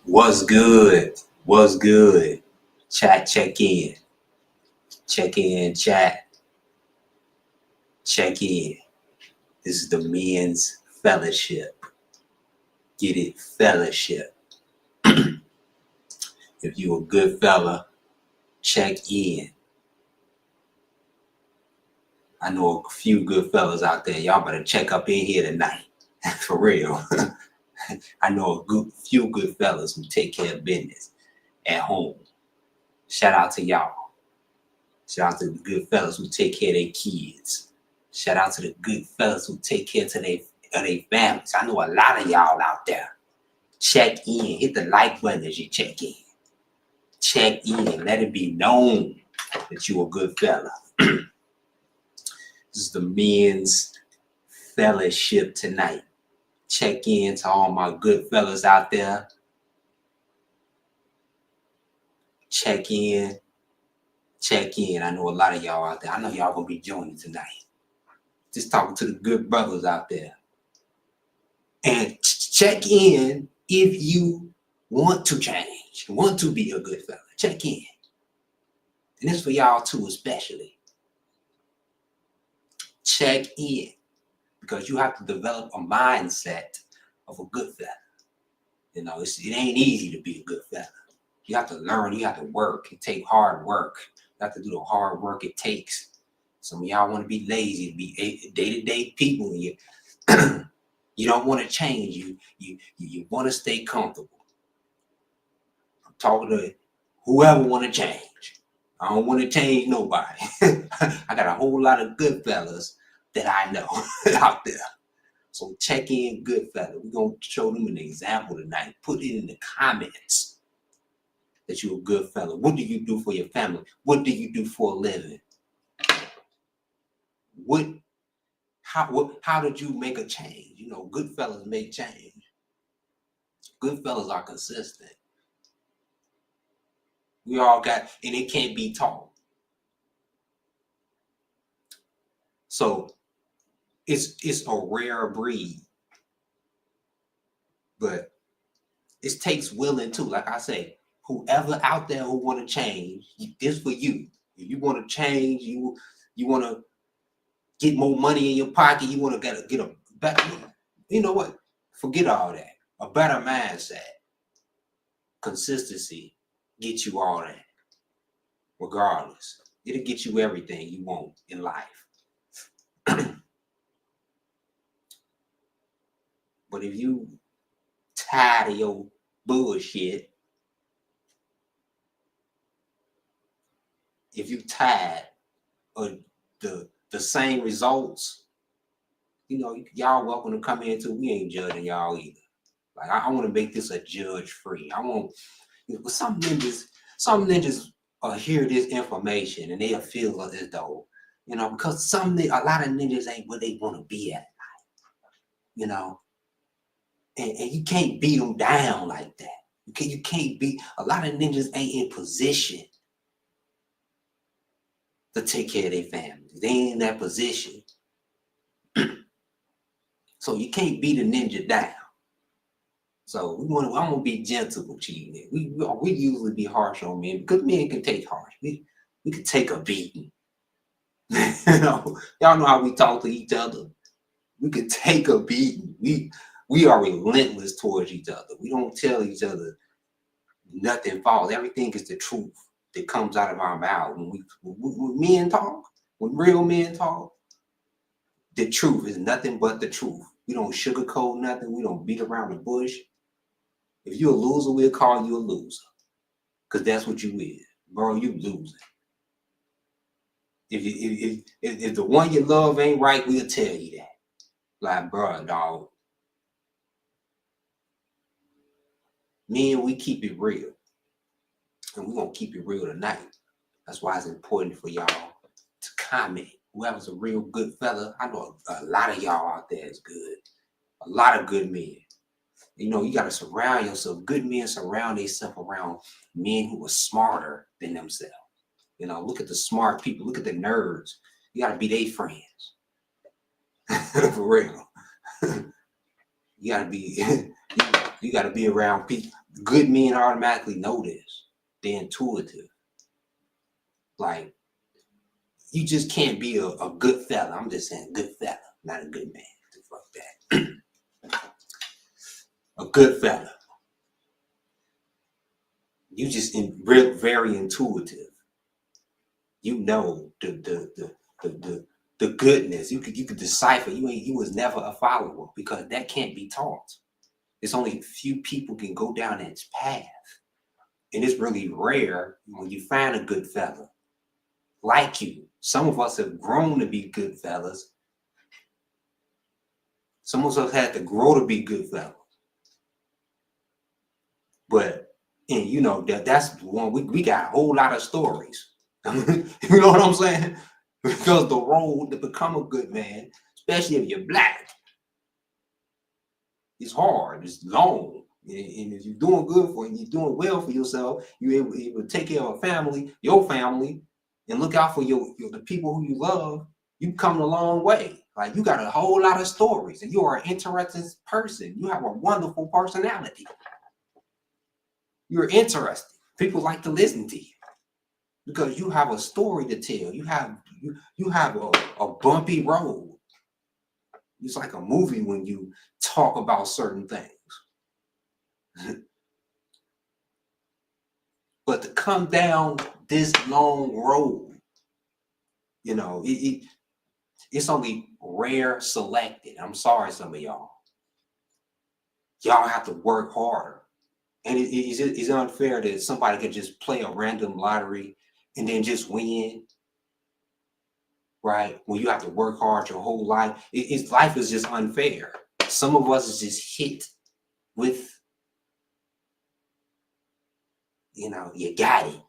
What's good? What's good? Chat, check in. Check in, chat. Check in. This is the men's fellowship. Get it? Fellowship. If you a good fella, check in. I know a few good fellas out there. Y'all better check up in here tonight. For real. I know few good fellas who take care of business at home. Shout out to y'all. Shout out to the good fellas who take care of their kids. Shout out to the good fellas who take care of their families. I know a lot of y'all out there. Check in. Hit the like button as you check in. Check in. Let it be known that you a good fella. This is the men's fellowship tonight. Check in to all my good fellas out there. Check in. Check in. I know a lot of y'all out there. I know y'all gonna be joining tonight. Just talking to the good brothers out there. And check in if you want to change, want to be a good fella. Check in. And this for y'all too, especially. Check in. Because you have to develop a mindset of a good fella. You know, it ain't easy to be a good fella. You have to learn, you have to work. It takes hard work. You have to do the hard work it takes. Some of y'all want to be lazy, to be day-to-day people. You don't want to change. You want to stay comfortable. I'm talking to whoever want to change. I don't want to change nobody. I got a whole lot of good fellas that I know out there. So check in, good fella. We're going to show them an example tonight. Put it in the comments that you're a good fella. What do you do for your family? What do you do for a living? How did you make a change? You know, good fellas make change. Good fellas are consistent. We all got, and it can't be taught. So it's a rare breed, but it takes willing too. Like I say, whoever out there who want to change, this for you. If you want to change, you want to get more money in your pocket, you want to get a better, you know what? Forget all that. A better mindset, consistency, get you all that. Regardless, it'll get you everything you want in life. But if you tired of your bullshit, if you tired of the same results, you know, y'all welcome to come in too. We ain't judging y'all either. Like I want to make this a judge free. I want, you know, some ninjas hear this information and they'll feel as though, you know, because a lot of ninjas ain't where they want to be at, you know, and you can't beat them down like that. You can't beat, a lot of ninjas ain't in position to take care of their families. They ain't in that position. So you can't beat a ninja down. So I'm gonna be gentle to you. We usually be harsh on men because men can take harsh. We can take a beating. You know, y'all know how we talk to each other. We can take a beating. We are relentless towards each other. We don't tell each other nothing false. Everything is the truth that comes out of our mouth. When men talk, when real men talk, the truth is nothing but the truth. We don't sugarcoat nothing. We don't beat around the bush. If you're a loser, we'll call you a loser. Because that's what you is. Bro, you losing. If the one you love ain't right, we'll tell you that. Like, bro, dog. Men, we keep it real. And we're going to keep it real tonight. That's why it's important for y'all to comment. Whoever's a real good fella, I know a lot of y'all out there is good. A lot of good men. You know, you got to surround yourself. Good men surround themselves around men who are smarter than themselves. You know, look at the smart people. Look at the nerds. You got to be their friends. For real. You got to be around people. Good men automatically know this. They're intuitive. Like, you just can't be a good fella. I'm just saying good fella, not a good man. Fuck that. A good fella. You just very intuitive. You know the goodness. You could decipher. You was never a follower because that can't be taught. It's only a few people can go down that path. And it's really rare when you find a good fella like you. Some of us have grown to be good fellas. Some of us had to grow to be good fellas. But, and you know, that's one, we got a whole lot of stories. You know what I'm saying? Because the road to become a good man, especially if you're black, it's hard, it's long. And if you're doing good for you, you're doing well for yourself, you're able to take care of a family, your family, and look out for the people who you love, you've come a long way. Like, you got a whole lot of stories, and you are an interesting person. You have a wonderful personality. You're interesting. People like to listen to you because you have a story to tell. You have a bumpy road. It's like a movie when you talk about certain things. But to come down this long road, you know, it's only rare selected. I'm sorry, some of y'all. Y'all have to work harder. And it's unfair that somebody could just play a random lottery and then just win. Right? When you have to work hard your whole life. Life is just unfair. Some of us is just hit with, you know, you got it.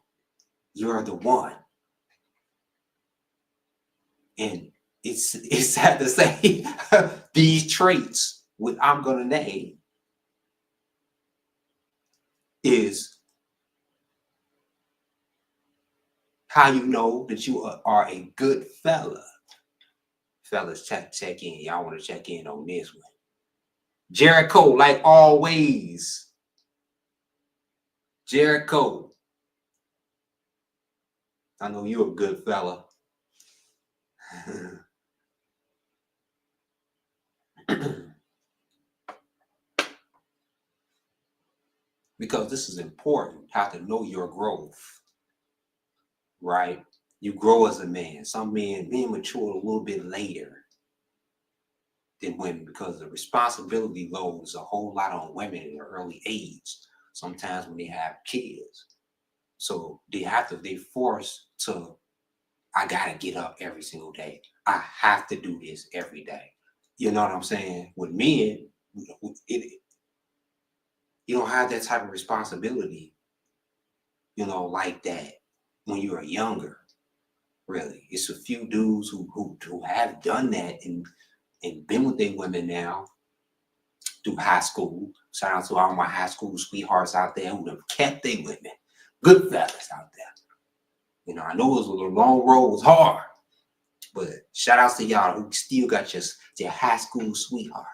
You're the one. And it's sad to say these traits, what I'm gonna name, is how you know that you are a good fella. Fellas, check in. Y'all want to check in on this one. Jericho, like always. Jericho, I know you're a good fella. Because this is important, how to know your growth, right? You grow as a man. Some men mature a little bit later than women because the responsibility loads a whole lot on women in their early age, sometimes when they have kids. So they're forced to, I gotta get up every single day. I have to do this every day. You know what I'm saying? With men, you don't have that type of responsibility, you know, like that when you are younger. Really, it's a few dudes who have done that and been with their women now through high school. Shout out to all my high school sweethearts out there who have kept their women. Good fellas out there. You know, I know it was a long road, it was hard, but shout outs to y'all who still got your high school sweetheart,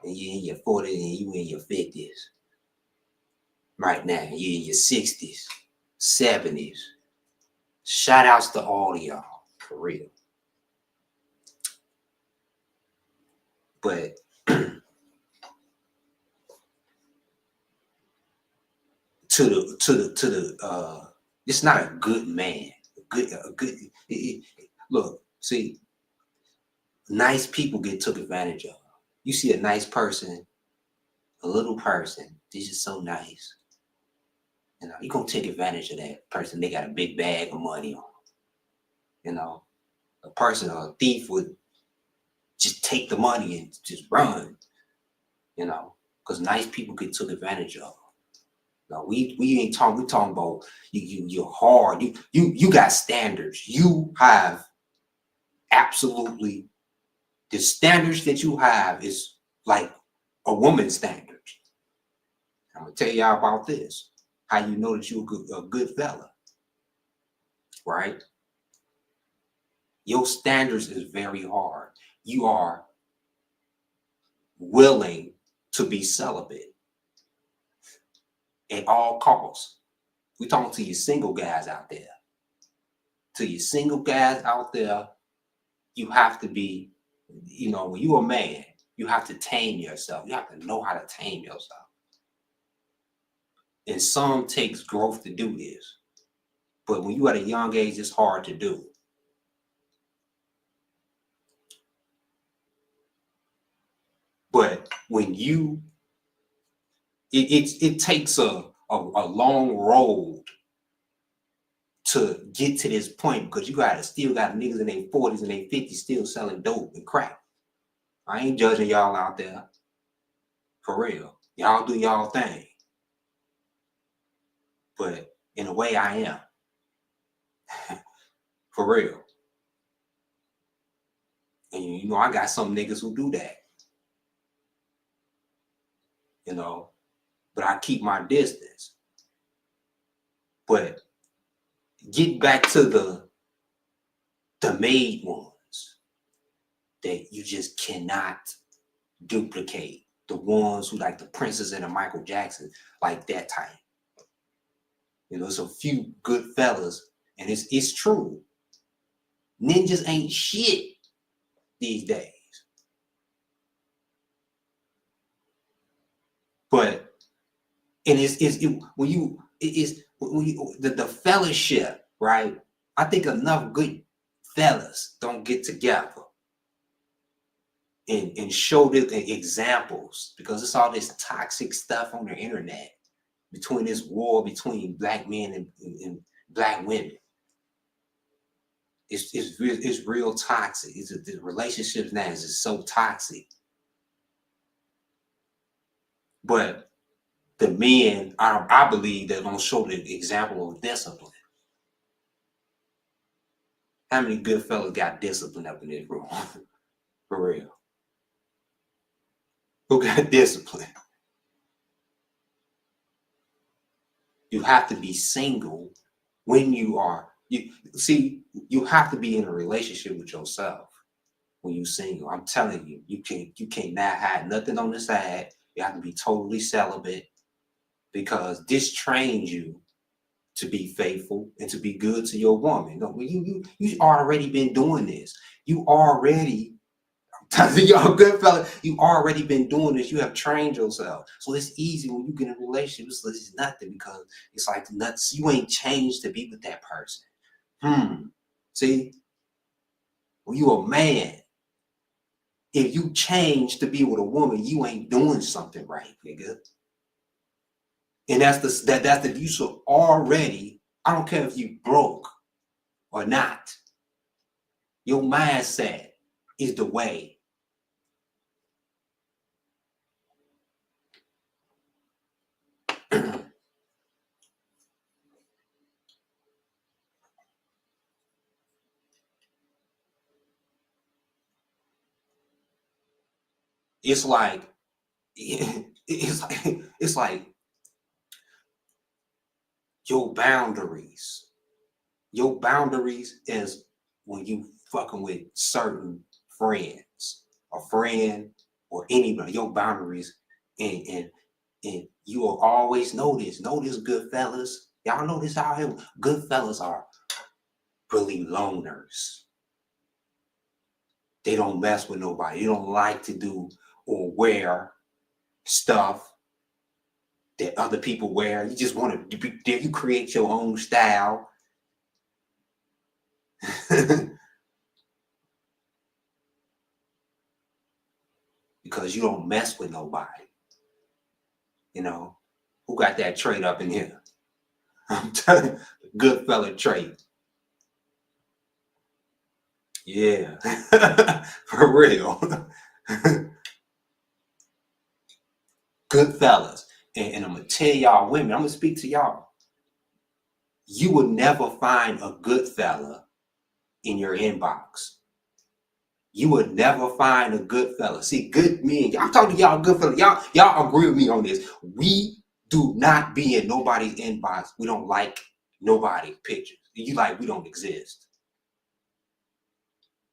and you in your 40s and you in your 50s. Right now, you in your 60s, 70s. Shout outs to all of y'all, for real. But it's not a good man. Look, see, nice people get took advantage of. You see a nice person, a little person, this is so nice. You know, you're gonna take advantage of that person. They got a big bag of money on them. You know, a thief would just take the money and just run, you know, because nice people get took advantage of. No, we ain't talking. We talking about you're hard. You got standards. You have absolutely the standards that you have is like a woman's standards. I'm gonna tell y'all about this. How you know that you're a good fella, right? Your standards is very hard. You are willing to be celibate. at all costs. We talking to you single guys out there. To you single guys out there, you have to be, you know, when you're a man, you have to tame yourself. You have to know how to tame yourself. And some takes growth to do this. But when you at a young age, it's hard to do. But when you, it takes a long road to get to this point, because you still got niggas in their 40s and their 50s still selling dope and crack. I ain't judging y'all out there. For real. Y'all do y'all thing. But in a way, I am. For real. And you know, I got some niggas who do that. You know, but I keep my distance. But get back to the made ones that you just cannot duplicate. The ones who like the Princes and the Michael Jackson, like that type. You know, there's a few good fellas, and it's true. Ninjas ain't shit these days. But and when you the fellowship, right? I think enough good fellas don't get together and show the examples, because it's all this toxic stuff on the internet between this war between black men and black women. It's real toxic. The relationships now is just so toxic. But the men, I believe, they're gonna show the example of discipline. How many good fellas got discipline up in this room? For real. Who got discipline? You have to be single when you are. You have to be in a relationship with yourself when you're single. I'm telling you, you cannot hide nothing on the side. You have to be totally celibate, because this trains you to be faithful and to be good to your woman. No, you already been doing this. You already, y'all good fella, you already been doing this. You have trained yourself. So it's easy when you get in a relationship. It's nothing, because it's like nuts. You ain't changed to be with that person. See, when you a man, if you change to be with a woman, you ain't doing something right, nigga. And that's the you should already, I don't care if you broke or not, your mindset is the way. It's like your boundaries. Your boundaries is when you fucking with certain friends, a friend or anybody. Your boundaries, and you will always know this. Know this, good fellas. Y'all know this out here. Good fellas are really loners. They don't mess with nobody. They don't like to do or wear stuff that other people wear. You just want to, you create your own style. Because you don't mess with nobody. You know, who got that trait up in here? I'm telling you, good fella trait. Yeah, for real. Good fellas. And I'm gonna tell y'all women, I'm gonna speak to y'all. You will never find a good fella in your inbox. You would never find a good fella. See, good men, I'm talking to y'all good fella. Y'all agree with me on this. We do not be in nobody's inbox. We don't like nobody's pictures. We don't exist.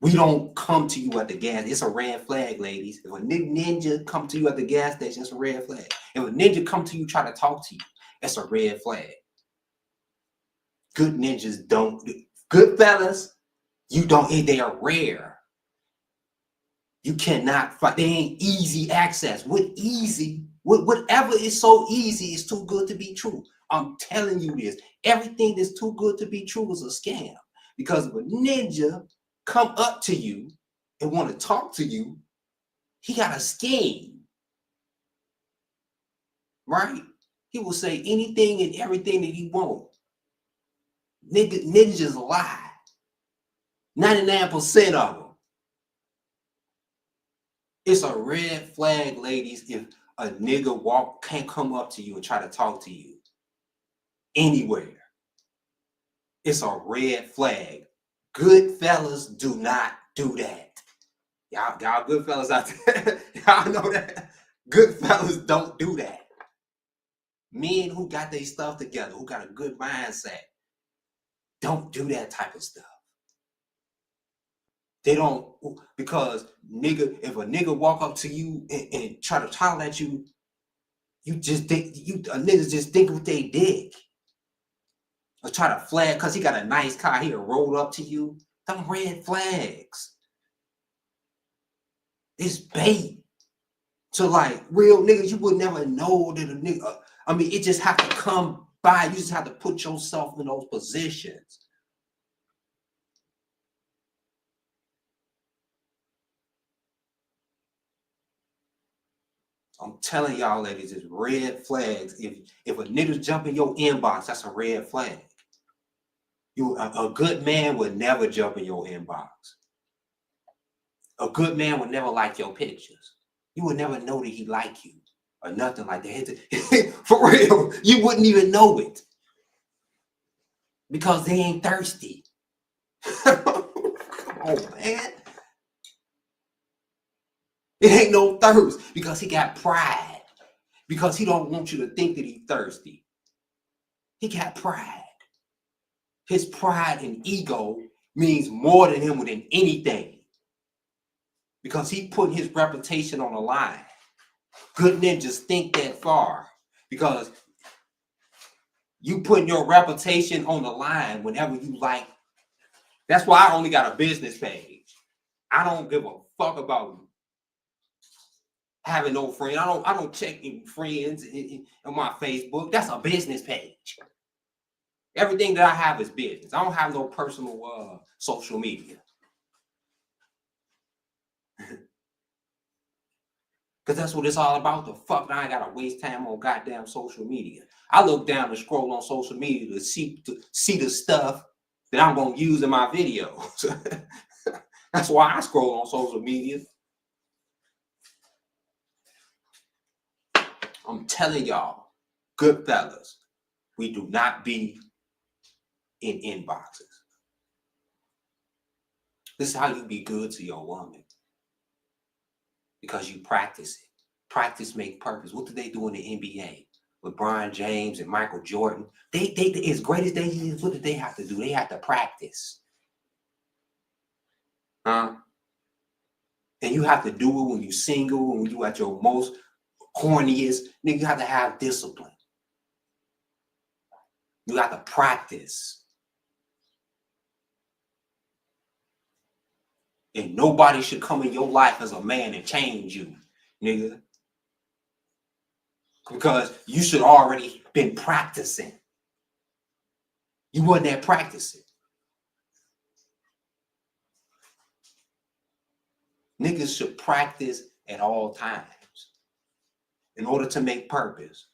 We don't come to you at the gas. It's a red flag, ladies. If a ninja come to you at the gas station, it's a red flag. If a ninja come to you, try to talk to you, That's a red flag. Good ninjas don't. Good fellas, you don't. They are rare. You cannot find. They ain't easy access. Whatever is so easy is too good to be true. I'm telling you this. Everything that's too good to be true is a scam. Because if a ninja come up to you and want to talk to you, he got a scheme. Right? He will say anything and everything that he wants. Ninjas lie. 99% of them. It's a red flag, ladies, if a nigga can't come up to you and try to talk to you anywhere. It's a red flag. Good fellas do not do that. Y'all good fellas out there. Y'all know that. Good fellas don't do that. Men who got their stuff together, who got a good mindset, don't do that type of stuff. They don't, because nigga, if a nigga walk up to you and try to holler at you, you just think niggas just think with their dick. Or try to flag because he got a nice car, he'll roll up to you. Them red flags. It's bait. So like real niggas, you would never know that a nigga. I mean, it just have to come by. You just have to put yourself in those positions. I'm telling y'all, ladies, it's red flags. If a nigga jump in your inbox, that's a red flag. A good man would never jump in your inbox. A good man would never like your pictures. You would never know that he like you or nothing like that. For real, you wouldn't even know it because they ain't thirsty. Oh man, it ain't no thirst because he got pride. Because he don't want you to think that he's thirsty. He got pride. His pride and ego means more to him than anything. Because he put his reputation on the line. Good ninjas think that far. Because you putting your reputation on the line whenever you like. That's why I only got a business page. I don't give a fuck about having no friends. I don't check in friends on my Facebook. That's a business page. Everything that I have is business. I don't have no personal social media. Because that's what it's all about. The fuck, I ain't gotta waste time on goddamn social media. I look down and scroll on social media to see the stuff that I'm gonna use in my videos. That's why I scroll on social media. I'm telling y'all, good fellas, we do not be in inboxes. This is how you be good to your woman. Because you practice it. Practice make purpose. What did they do in the NBA? LeBron James and Michael Jordan. They as great as they is, what did they have to do? They have to practice. And you have to do it when you're single, when you at your most corniest. Nigga, you have to have discipline. You have to practice. And nobody should come in your life as a man and change you, nigga. Because you should already been practicing. You wasn't there practicing. Niggas should practice at all times in order to make purpose.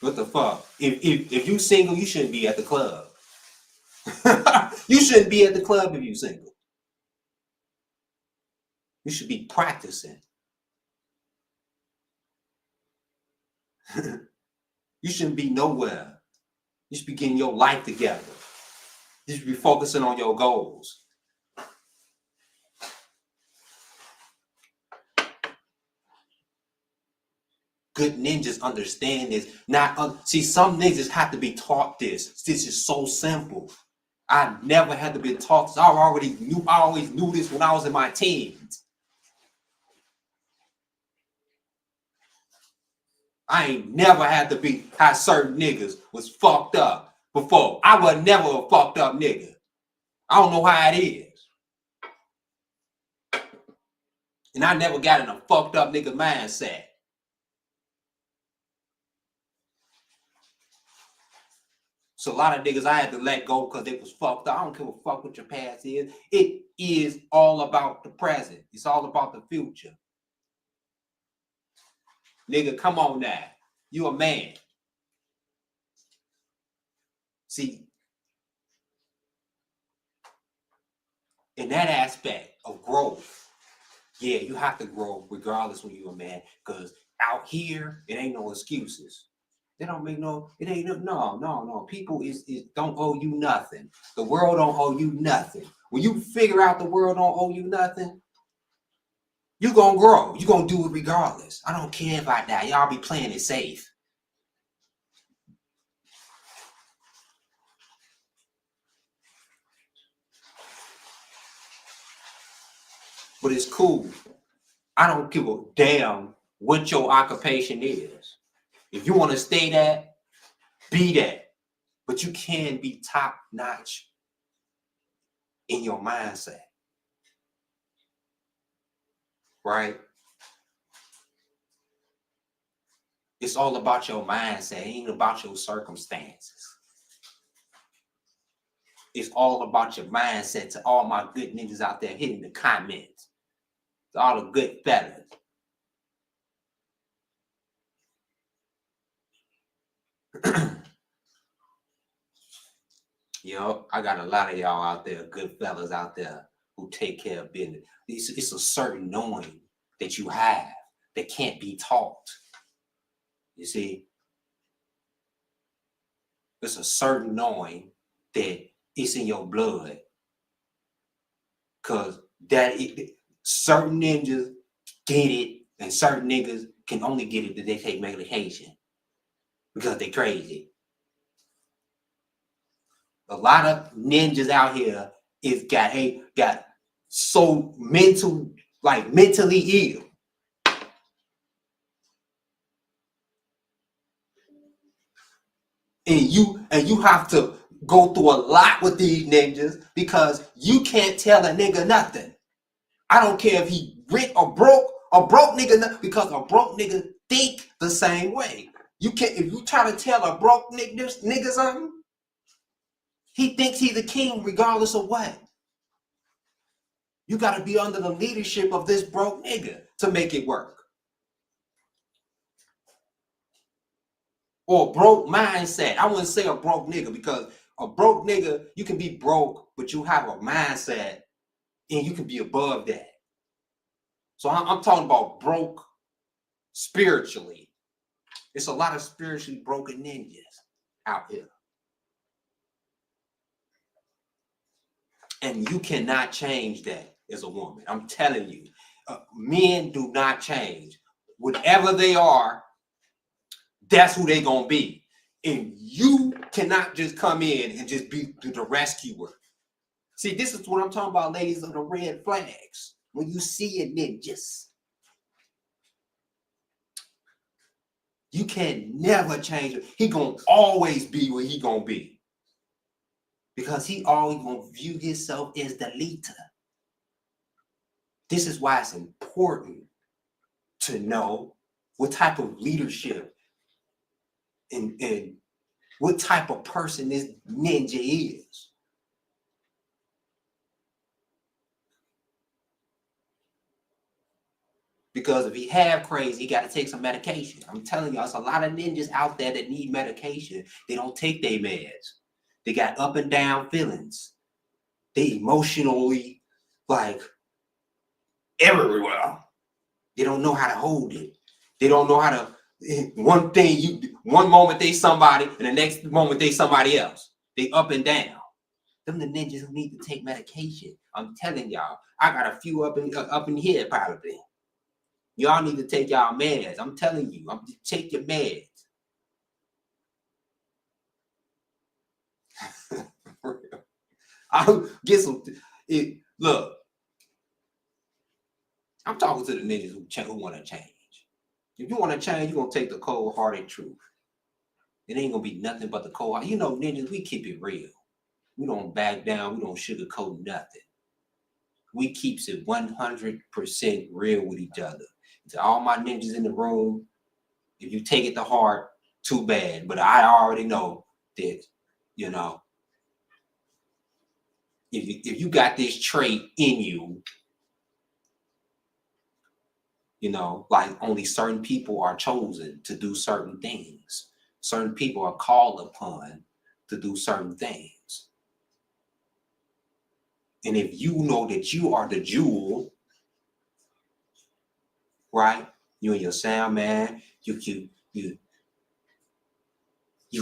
What the fuck? If you single, you shouldn't be at the club. You shouldn't be at the club if you single. You should be practicing. You shouldn't be nowhere. You should be getting your life together. You should be focusing on your goals. Good ninjas understand this. See, some niggas have to be taught this. This is so simple. I never had to be taught this. I always knew this when I was in my teens. I ain't never had to be how certain niggas was fucked up before. I was never a fucked up nigga. I don't know how it is. And I never got in a fucked up nigga mindset. So a lot of niggas I had to let go because they was fucked up. I don't give a fuck what your past is. It is all about the present. It's all about the future. Nigga, come on now. You a man. See, in that aspect of growth, yeah, you have to grow regardless when you're a man. Because out here, it ain't no excuses. They don't make it ain't no. People is don't owe you nothing. The world don't owe you nothing. When you figure out the world don't owe you nothing, you gonna grow. You gonna do it regardless. I don't care if I die. Y'all be playing it safe. But it's cool. I don't give a damn what your occupation is. If you want to stay that, be that. But you can be top notch in your mindset. Right? It's all about your mindset. It ain't about your circumstances. It's all about your mindset. To all my good niggas out there hitting the comments. To all the good fellas. I got a lot of y'all out there, good fellas out there who take care of business. It's a certain knowing that you have that can't be taught. You see? It's a certain knowing that it's in your blood. Because certain ninjas get it, and certain niggas can only get it that they take medication. Because they crazy. A lot of ninjas out here is got so mentally ill. And you have to go through a lot with these ninjas because you can't tell a nigga nothing. I don't care if he rich or broke nigga, because a broke nigga think the same way. You can't, if you try to tell a broke nigga something, he thinks he's the king regardless of what. You got to be under the leadership of this broke nigga to make it work. Or a broke mindset. I wouldn't say a broke nigga, because a broke nigga, you can be broke, but you have a mindset and you can be above that. So I'm talking about broke spiritually. It's a lot of spiritually broken ninjas out here. And you cannot change that as a woman. I'm telling you, men do not change. Whatever they are, that's who they gonna be. And you cannot just come in and just be the rescuer. See, this is what I'm talking about, ladies, of the red flags. When you see it, ninjas, you can never change it. He gonna always be where he gonna be. Because he always gonna view himself as the leader. This is why it's important to know what type of leadership and what type of person this ninja is. Because if he have crazy, he got to take some medication. I'm telling y'all, there's a lot of ninjas out there that need medication. They don't take their meds. They got up and down feelings. They emotionally everywhere. They don't know how to hold it. They don't know how to. One moment they somebody, and the next moment they somebody else. They up and down. Them the ninjas who need to take medication. I'm telling y'all, I got a few up in here probably. Y'all need to take y'all meds. I'm telling you, take your meds. I'll get some. Look, I'm talking to the ninjas who want to change. If you want to change, you're gonna take the cold-hearted truth. It ain't gonna be nothing but the cold. You know, ninjas, we keep it real. We don't back down. We don't sugarcoat nothing. We keeps it 100% real with each other. To all my ninjas in the room, if you take it to heart, too bad. But I already know that, you know, if you got this trait in you, you know, like only certain people are chosen to do certain things. Certain people are called upon to do certain things. And if you know that you are the jewel, right? You and your sound man, you're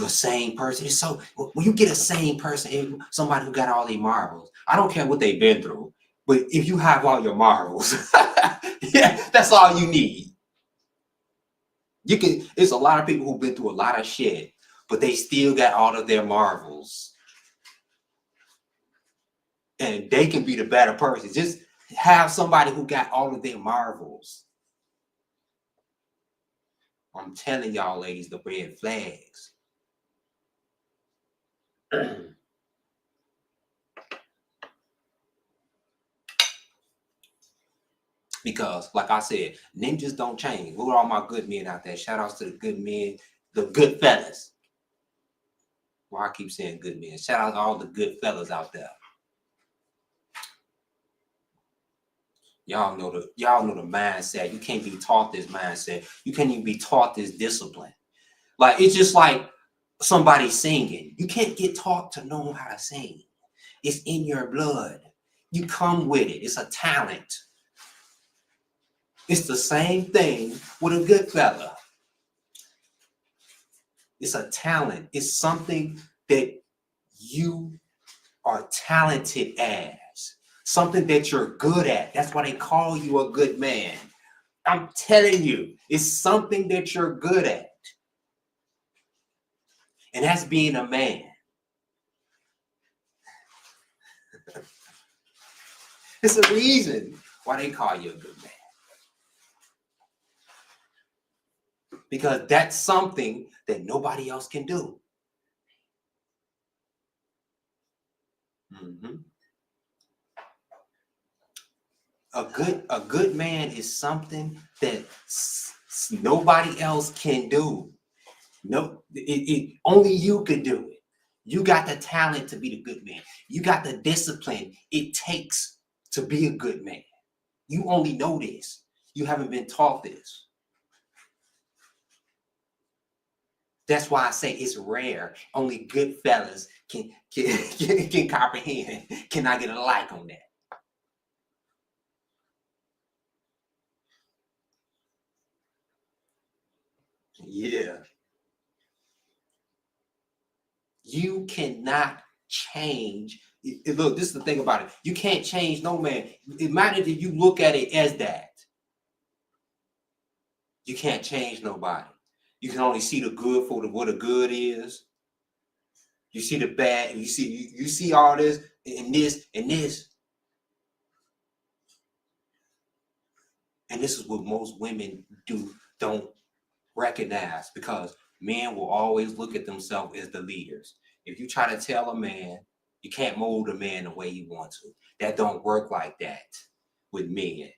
a sane person. It's so when you get a sane person, somebody who got all their marbles, I don't care what they've been through, but if you have all your marbles, yeah, that's all you need. You can. It's a lot of people who've been through a lot of shit, but they still got all of their marvels, and they can be the better person. Just have somebody who got all of their marvels. I'm telling y'all, ladies, the red flags. Because, like I said, ninjas don't change. Who are all my good men out there? Shout outs to the good men, the good fellas. Why I keep saying good men. Shout out to all the good fellas out there. Y'all know the mindset. You can't be taught this mindset. You can't even be taught this discipline. Like it's just like somebody singing. You can't get taught to know how to sing. It's in your blood. You come with it. It's a talent. It's the same thing with a good fella. It's a talent. It's something that you are talented as. Something that you're good at. That's why they call you a good man. I'm telling you, it's something that you're good at. And that's being a man. It's a reason why they call you a good man. Because that's something that nobody else can do. Mm-hmm. A good man is something that nobody else can do. No, only you could do it. You got the talent to be the good man. You got the discipline it takes to be a good man. You only know this. You haven't been taught this. That's why I say it's rare. Only good fellas can comprehend. Can I get a like on that? Yeah. You cannot change. Look, this is the thing about it. You can't change no man. It matters if you look at it as that. You can't change nobody. You can only see the good for what a good is. You see the bad. You see all this and this and this. And this is what most women don't recognize, because men will always look at themselves as the leaders. If you try to tell a man, you can't mold a man the way you want to. That don't work like that with men.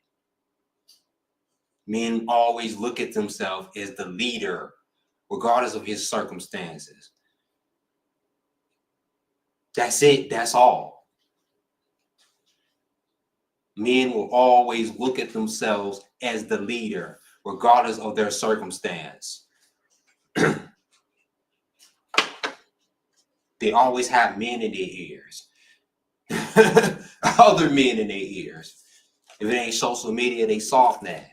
Men always look at themselves as the leader, regardless of his circumstances. That's it. That's all. Men will always look at themselves as the leader, regardless of their circumstance. They always have men in their ears. Other men in their ears. If it ain't social media, they soft now.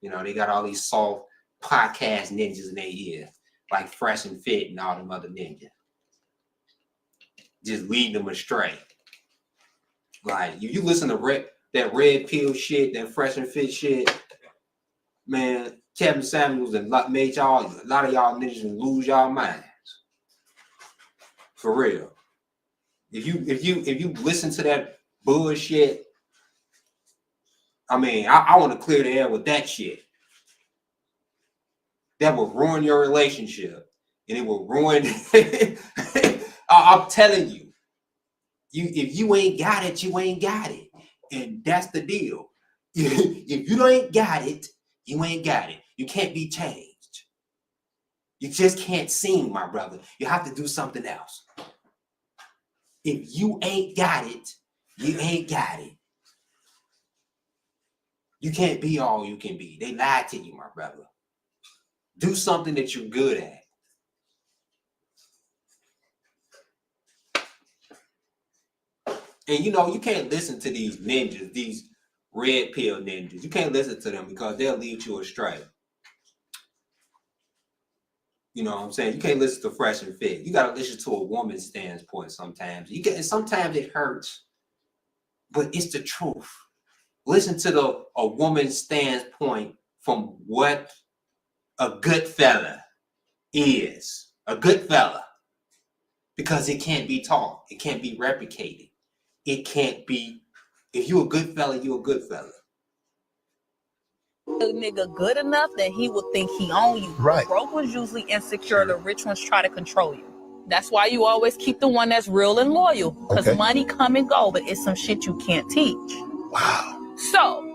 You know, they got all these soft podcast ninjas in their ear, like Fresh and Fit and all them other ninjas. Just leading them astray. Like, you listen to that red pill shit, that Fresh and Fit shit, man, Kevin Samuels and made a lot of y'all ninjas lose y'all minds. For real. If you listen to that bullshit, I mean, I want to clear the air with that shit. that will ruin your relationship, and it will ruin. I'm telling you, if you ain't got it, you ain't got it, and that's the deal. If you ain't got it, you ain't got it. You can't be changed. You just can't sing, my brother. You have to do something else. If you ain't got it, you ain't got it. You can't be all you can be. They lied to you, my brother. Do something that you're good at. And you know, you can't listen to these ninjas, these red pill ninjas. You can't listen to them because they'll lead you astray. You know what I'm saying? You can't listen to Fresh and Fit. You got to listen to a woman's standpoint sometimes. And sometimes it hurts, but it's the truth. Listen to a woman's standpoint from what a good fella is. A good fella. Because it can't be taught. It can't be replicated. It can't be. If you're a good fella, you're a good fella. A nigga good enough that he would think he own you. Right. The broke ones usually insecure. The rich ones try to control you. That's why you always keep the one that's real and loyal. Because money come and go, but it's some shit you can't teach. Wow. So,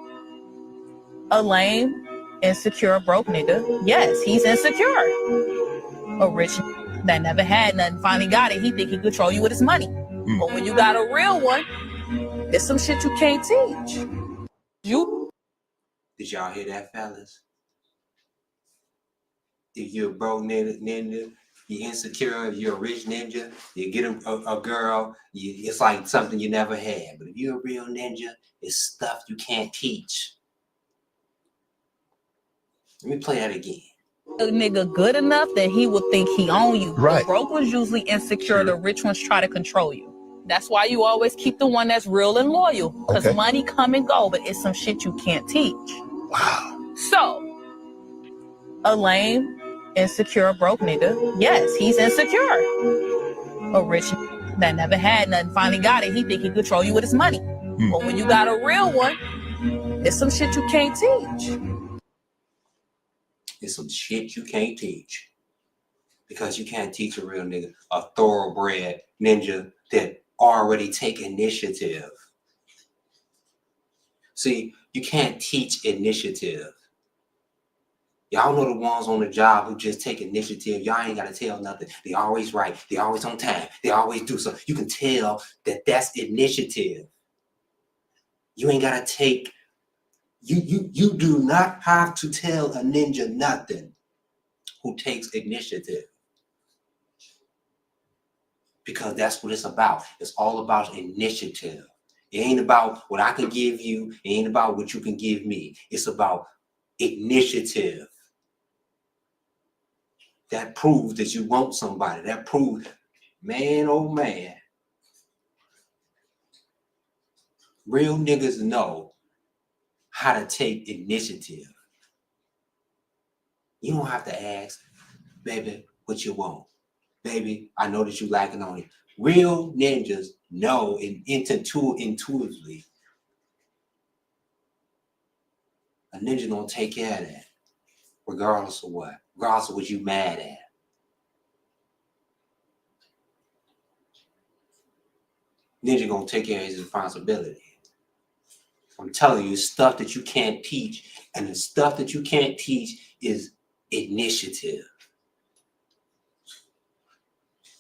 a lame, insecure, broke nigga, yes, he's insecure. A rich that never had nothing, finally got it, he think he control you with his money. But when you got a real one, it's some shit you can't teach. Did y'all hear that, fellas? If you're a broke ninja, you're insecure. If you're a rich ninja, you get a girl, it's like something you never had. But if you're a real ninja, it's stuff you can't teach. Let me play that again. A nigga good enough that he would think he own you. Right. The broke ones usually insecure. The rich ones try to control you. That's why you always keep the one that's real and loyal. Because money come and go, but it's some shit you can't teach. Wow. So, a lame, insecure, broke nigga, yes, he's insecure. A rich that never had nothing, finally got it, he think he control you with his money. But when you got a real one, it's some shit you can't teach. It's some shit you can't teach. Because you can't teach a real nigga, a thoroughbred ninja that already take initiative. See, you can't teach initiative. Y'all know the ones on the job who just take initiative. Y'all ain't got to tell nothing. They always right. They always on time. They always do something. You can tell that that's initiative. You ain't got to take, you do not have to tell a ninja nothing who takes initiative. Because that's what it's about. It's all about initiative. It ain't about what I can give you. It ain't about what you can give me. It's about initiative. That proves that you want somebody. That proves, man, oh man. Real niggas know how to take initiative. You don't have to ask, baby, what you want. Baby, I know that you lacking on it. Real ninjas know intuitively. A ninja gonna take care of that, regardless of what. Regardless of what you mad at. Ninja gonna take care of his responsibility. I'm telling you, stuff that you can't teach, and the stuff that you can't teach is initiative.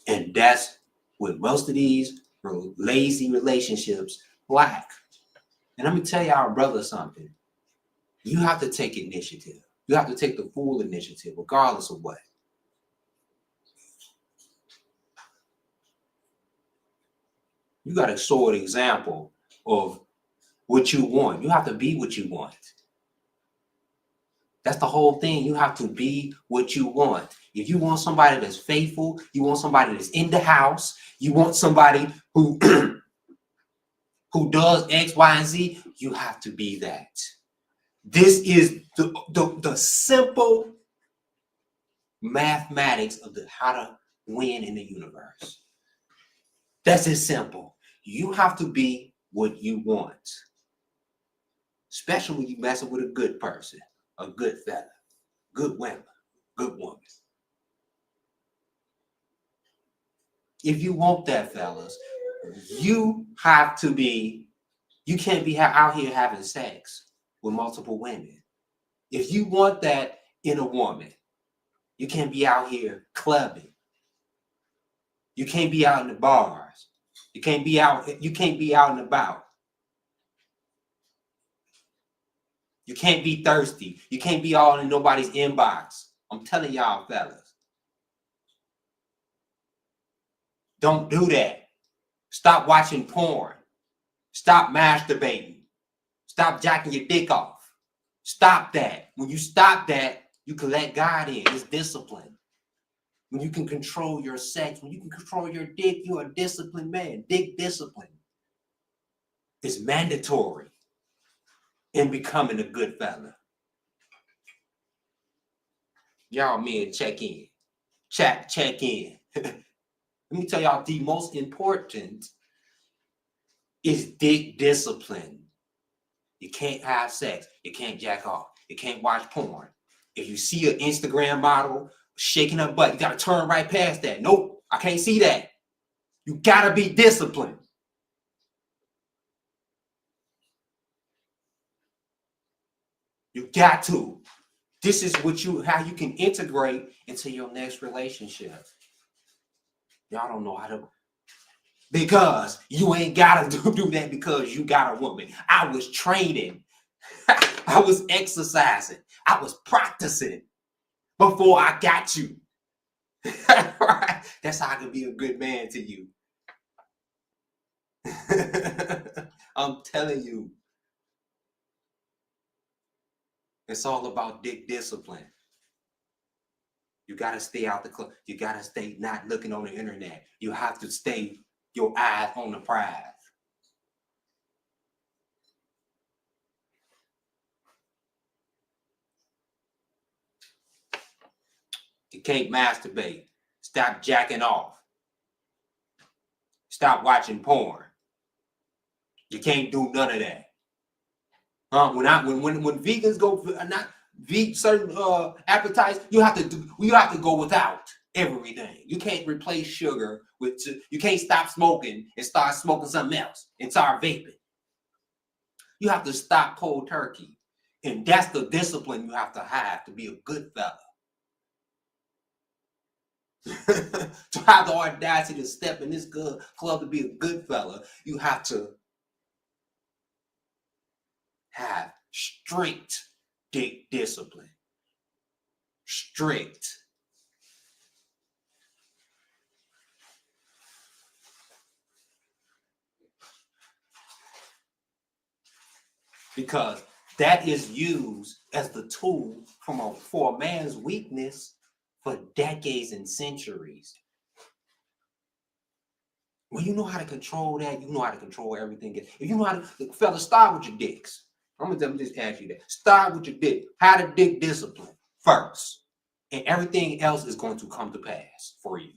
And that's what most of these lazy relationships lack. And let me tell y'all, brother, something. You have to take initiative. You have to take the full initiative, regardless of what. You got to show an example of what you want. You have to be what you want. That's the whole thing. You have to be what you want. If you want somebody that's faithful, you want somebody that's in the house, you want somebody who who does X, Y, and Z, you have to be that. This is the simple mathematics of how to win in the universe. That's as simple. You have to be what you want. Especially when you messing with a good person, a good fella, good women. good woman. If you want that, fellas, you have to be, you can't be out here having sex with multiple women. If you want that in a woman, you can't be out here clubbing. You can't be out in the bars. You can't be out and about. You can't be thirsty. You can't be all in nobody's inbox. I'm telling y'all, fellas. Don't do that. Stop watching porn. Stop masturbating. Stop jacking your dick off. Stop that. When you stop that, you can let God in. It's discipline. When you can control your sex, when you can control your dick, you're a disciplined man. Dick discipline is mandatory in becoming a good fella. Y'all men, check in. Check in. Let me tell y'all, the most important is dick discipline. You can't have sex. You can't jack off. You can't watch porn. If you see an Instagram model shaking her butt, you got to turn right past that. Nope, I can't see that. You got to be disciplined. You got to. This is how you can integrate into your next relationship. Y'all don't know how to, because you ain't got to do that because you got a woman. I was training. I was exercising. I was practicing before I got you. Right? That's how I can be a good man to you. I'm telling you. It's all about dick discipline. You got to stay out the club. You got to stay not looking on the internet. You have to stay your eyes on the prize. You can't masturbate. Stop jacking off. Stop watching porn. You can't do none of that. When vegans go not certain appetites, you have to go without everything. You can't replace sugar with. You can't stop smoking and start smoking something else and start vaping. You have to stop cold turkey, and that's the discipline you have to be a good fella. To have the audacity to step in this good club to be a good fella, you have to have strict dick discipline. Strict. Because that is used as the tool for a man's weakness for decades and centuries. When you know how to control that, you know how to control everything. If you know how to, fellas, start with your dicks. I'm gonna just ask you that. Start with your dick. How to dick discipline first. And everything else is going to come to pass for you.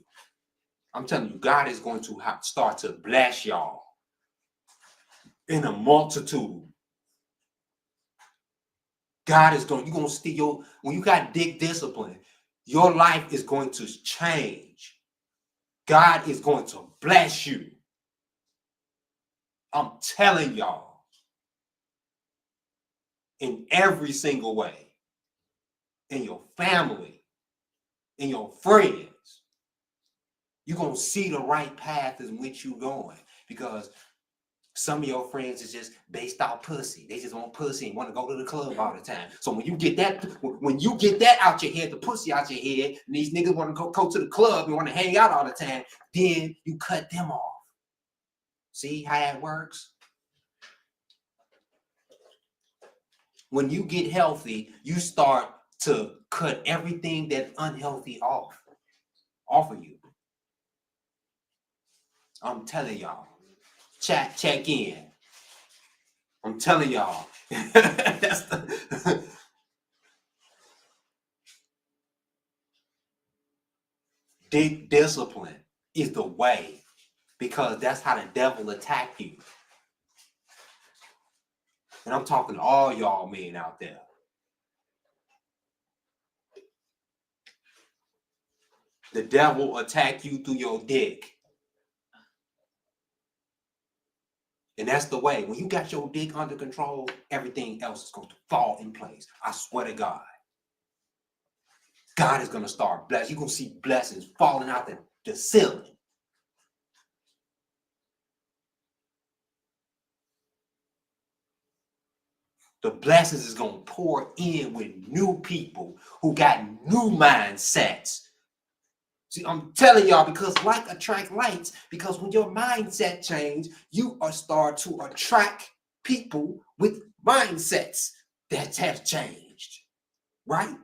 I'm telling you, God is going to start to bless y'all in a multitude. God is you're going to steal when you got dick discipline, your life is going to change. God is going to bless you. I'm telling y'all, in every single way, in your family, in your friends, you're going to see the right path in which you're going, because some of your friends is just based off pussy. They just want pussy and want to go to the club all the time. So when you get that out your head, the pussy out your head, and these niggas want to go to the club and want to hang out all the time, then you cut them off. See how that works? When you get healthy, you start to cut everything that's unhealthy off of you. I'm telling y'all. Check in. I'm telling y'all. That's the dick discipline is the way, because that's how the devil attack you. And I'm talking to all y'all men out there. the devil attack you through your dick. And that's the way. When you got your dick under control, everything else is going to fall in place. I swear to God. God is going to start blessing. You're going to see blessings falling out the ceiling. The blessings is going to pour in with new people who got new mindsets. See, I'm telling y'all, because like attract likes, because when your mindset change, you are start to attract people with mindsets that have changed, right?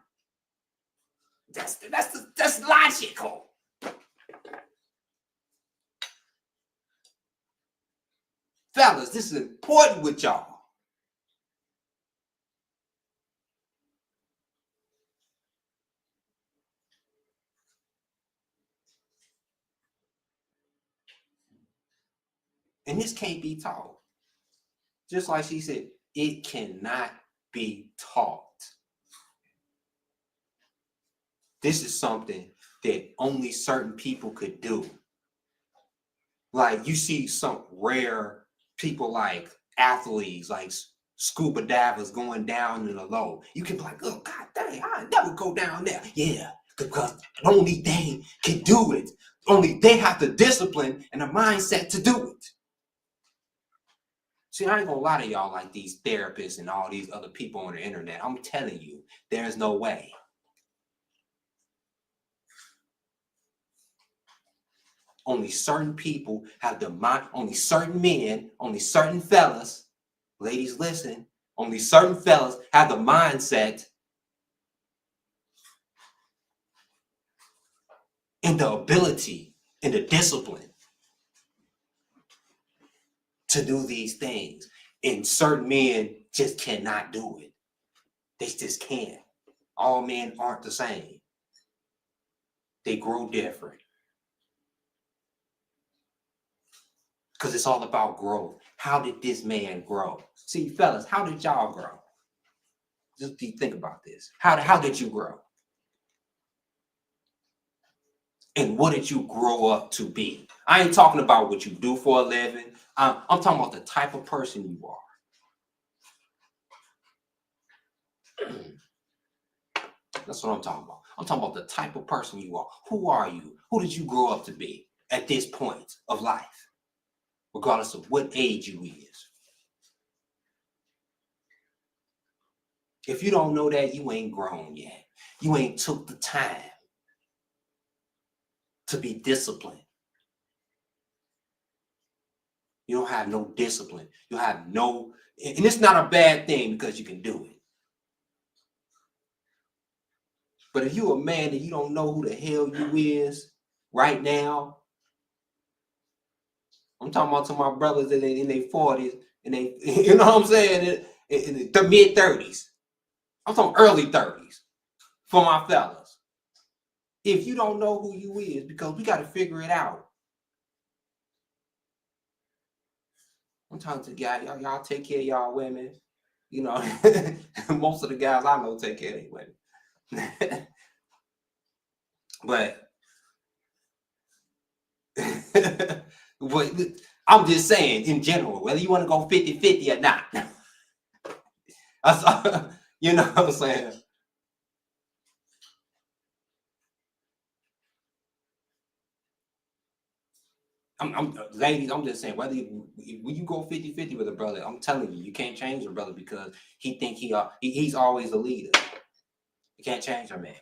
That's logical. Fellas, this is important with y'all. And this can't be taught. Just like she said, it cannot be taught. This is something that only certain people could do. Like you see some rare people like athletes, like scuba divers going down in the low. You can be like, oh, God dang, I never go down there. Yeah, because only they can do it. Only they have the discipline and the mindset to do it. See, I ain't gonna lie to y'all like these therapists and all these other people on the internet. I'm telling you, there's no way. Only certain people have the mind, only certain men, only certain fellas, ladies listen, only certain fellas have the mindset and the ability and the discipline to do these things. And certain men just cannot do it. They just can't. All men aren't the same. They grow different. Because it's all about growth. How did this man grow? See, fellas, how did y'all grow? Just think about this. How did you grow? And what did you grow up to be? I ain't talking about what you do for a living. I'm talking about the type of person you are. That's what I'm talking about. I'm talking about the type of person you are. Who are you? Who did you grow up to be at this point of life? Regardless of what age you is. If you don't know that, you ain't grown yet. You ain't took the time to be disciplined. You don't have no discipline. You have no, and it's not a bad thing because you can do it. But if you're a man and you don't know who the hell you is right now, I'm talking about to my brothers in their 40s and they, you know what I'm saying, in the mid 30s. I'm talking early 30s for my fellas. If you don't know who you is, because we got to figure it out. I'm talking to guys, y'all take care of y'all women. You know, most of the guys I know take care of their women. But I'm just saying in general, whether you want to go 50-50 or not. You know what I'm saying? Ladies, I'm just saying, whether when you go 50-50 with a brother, I'm telling you, you can't change a brother because he think he's always a leader. You can't change a man.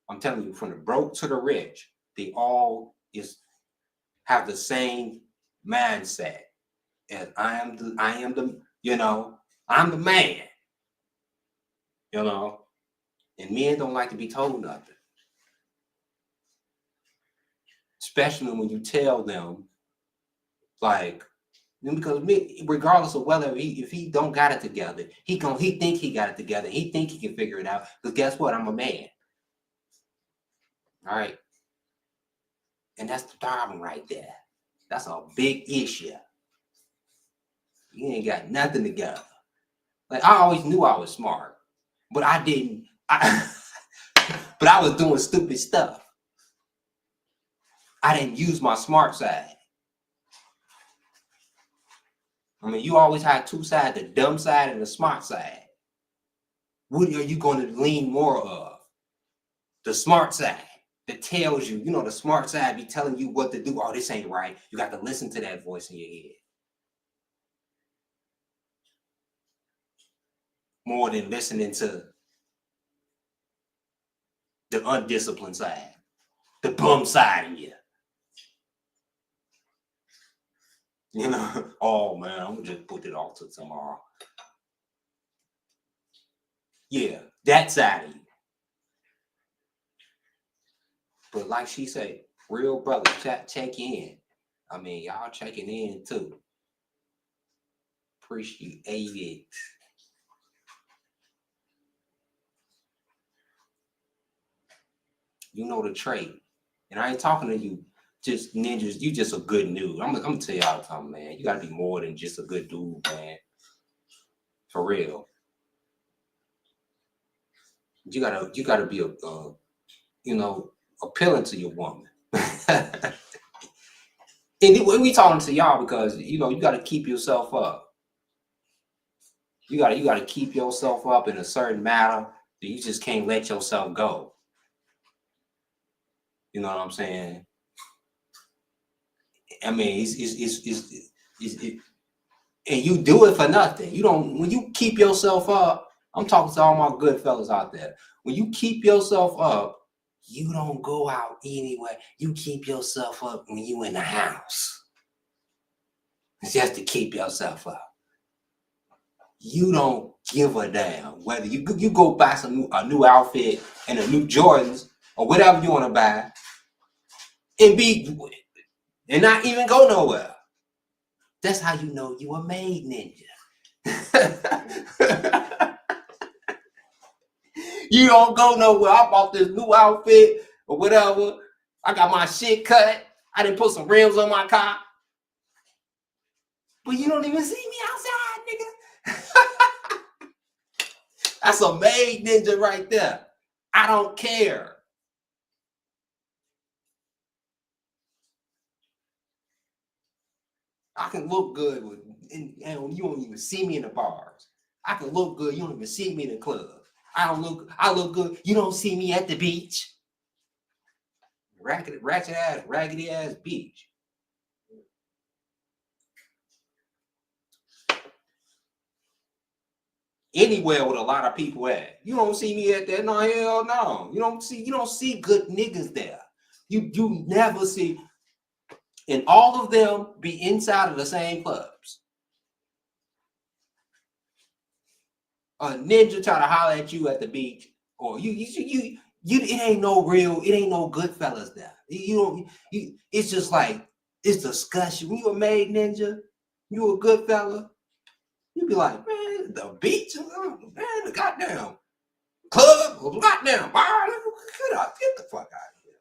I'm telling you, from the broke to the rich, they all have the same mindset. And I am the, you know, I'm the man. You know, and men don't like to be told nothing. Especially when you tell them, like, because regardless of whether if he don't got it together, he think he got it together. He think he can figure it out. Because guess what? I'm a man. All right. And that's the problem right there. That's a big issue. You ain't got nothing together. Like, I always knew I was smart, but I didn't. But I was doing stupid stuff. I didn't use my smart side. I mean, you always have two sides, the dumb side and the smart side. What are you going to lean more of? The smart side that tells you, the smart side be telling you what to do. Oh, this ain't right. You got to listen to that voice in your head. More than listening to the undisciplined side, the bum side of you. Oh man, I'm gonna just put it off to tomorrow. Yeah, that side of you. But like she said, real brothers, check in. I mean, y'all checking in too. Appreciate it. You know the trait. And I ain't talking to you just ninjas. You just a good dude. I'm gonna tell you all the time, man. You gotta be more than just a good dude, man. For real. You gotta be appealing to your woman. And we talking to y'all because you gotta keep yourself up. You gotta keep yourself up in a certain matter that you just can't let yourself go. You know what I'm saying? I mean, and you do it for nothing. When you keep yourself up, I'm talking to all my good fellas out there. When you keep yourself up, you don't go out anywhere. You keep yourself up when you in the house. It's just to keep yourself up. You don't give a damn whether you go buy a new outfit and a new Jordans or whatever you want to buy and not even go nowhere. That's how you know you a made ninja. You don't go nowhere. I bought this new outfit or whatever. I got my shit cut. I didn't put some rims on my car. But you don't even see me outside, nigga. That's a made ninja right there. I don't care. I can look good and you don't even see me in the bars. I can look good. You don't even see me in the club. I look good. You don't see me at the beach. Raggedy ass beach. Anywhere with a lot of people at. You don't see me at that. No, hell no. You don't see good niggas there. You never see. And all of them be inside of the same clubs. A ninja try to holler at you at the beach, or it ain't no good fellas there. It's just like, it's discussion. When you a made ninja, you a good fella, you be like, man, the beach, man, the goddamn club, the goddamn bar, get the fuck out of here.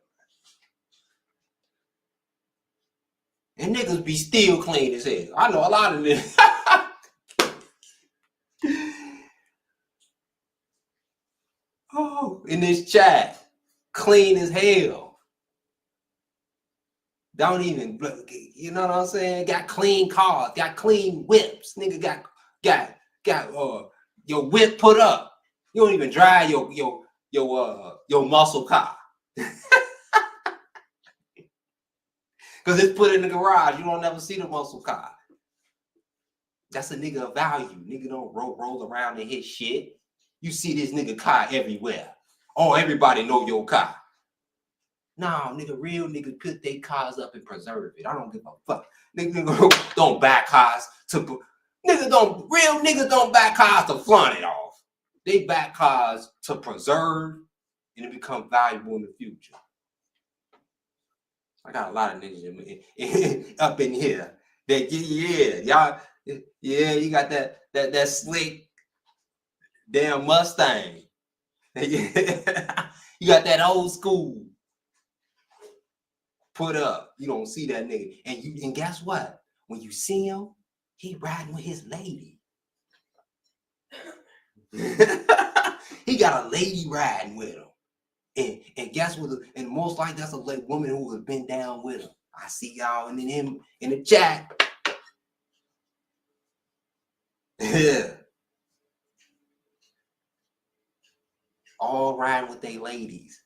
And niggas be still clean as hell. I know a lot of niggas. Oh, in this chat, clean as hell. Don't even, you know what I'm saying? Got clean cars, got clean whips. Nigga got your whip put up. You don't even drive your muscle car. Cause it's put in the garage. You don't never see the muscle car. That's a nigga of value. Nigga don't roll around in his shit. You see this nigga car everywhere. Oh, everybody know your car. No, real niggas put their cars up and preserve it. I don't give a fuck. Nigga don't buy cars to real niggas don't buy cars to flaunt it off. They buy cars to preserve and it become valuable in the future. I got a lot of niggas up in here. Y'all, you got that slick damn Mustang. You got that old school put up. You don't see that nigga. And guess what? When you see him, he riding with his lady. He got a lady riding with him. And guess what? And most likely that's a like woman who has been down with him. I see y'all and then him in the chat. Yeah. All riding with they ladies.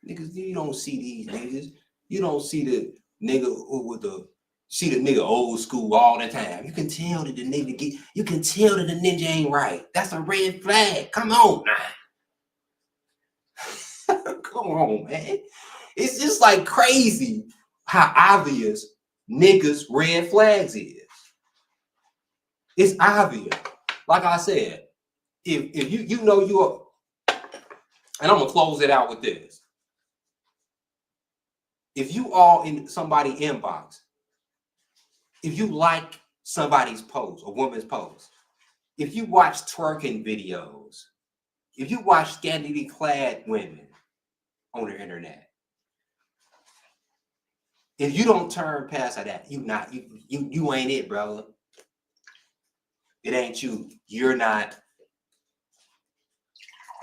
Niggas, you don't see these niggas. You don't see the nigga with the nigga old school all the time. You can tell that the nigga you can tell that the ninja ain't right. That's a red flag. Come on now. Come on, man. It's just like crazy how obvious niggas red flags is. It's obvious. Like I said, if you know you're, and I'm gonna close it out with this. If you all in somebody's inbox, if you like somebody's post, a woman's post, if you watch twerking videos, if you watch scantily clad women on the internet, if you don't turn past that, you ain't it, brother. It ain't you. You're not